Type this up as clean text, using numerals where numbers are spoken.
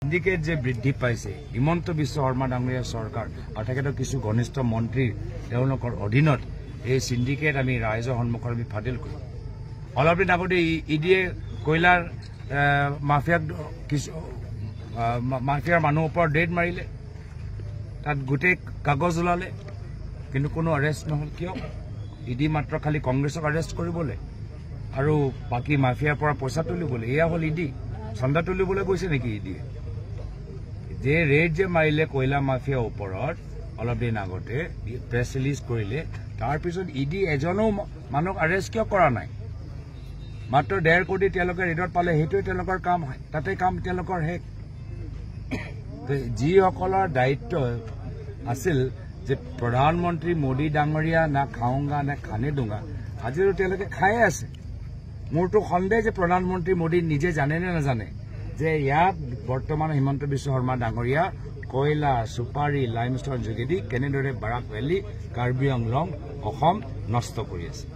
Syndicate যে বৃদ্ধি পাইছে হিমন্ত বিশ্ব শৰ্মা ডাঙৰীয়া চৰকাৰ আৰু তেখেতৰ কিছু ঘনিষ্ঠ মন্ত্ৰীৰ তেওঁলোকৰ অধীনত এই সিন্ডিকেট আমি ৰাইজৰ সন্মুখত আমি ফাদিল কৰিম। অলপ দিন আগতে ইডিয়ে কয়লাৰ মাফিয়াৰ মানুহৰ ওপৰত ৰেড মাৰিলে, তাত গোটেই কাগজ ওলালে, কিন্তু কোনো এৰেষ্ট নহল। কিয়? ইডি মাত্ৰ খালি কংগ্ৰেছক এৰেষ্ট কৰিবলৈ আৰু বাকী মাফিয়াৰ পৰা পইচা তুলিবলৈ। এয়া হ'ল ইডি। চন্দা তুলিবলৈ গৈছে নেকি ইডিয়ে? যে ৰেড যে মাৰিলে কয়লা মাফিয়াৰ ওপৰত অলপ দিন আগতে প্ৰেছ ৰিলিজ কৰিলে, তাৰপিছত ইডি এজনো মানুহক এৰেষ্ট কিয় কৰা নাই? মাত্ৰ 1.5 কোটি তেওঁলোকে ৰেডত পালে, সেইটোৱে তেওঁলোকৰ কাম হয়, তাতে কাম তেওঁলোকৰ শেষ। যিসকলৰ দায়িত্ব আছিল যে প্ৰধানমন্ত্ৰী মোদী ডাঙৰীয়া না খাওঁগা না খানে দুঙা, আজিও তেওঁলোকে খায়ে আছে। মোৰতো সন্দেহ যে প্ৰধানমন্ত্ৰী মোদী নিজে জানে নে নাজানে যে ইয়াত বৰ্তমান হিমন্ত বিশ্ব শৰ্মা ডাঙৰীয়া কয়লা, সুপাৰী, লাইমষ্টন যোগেদি কেনেদৰে বাৰাক ভেলী, কাৰ্বি আংলং, অসম নষ্ট কৰি আছে।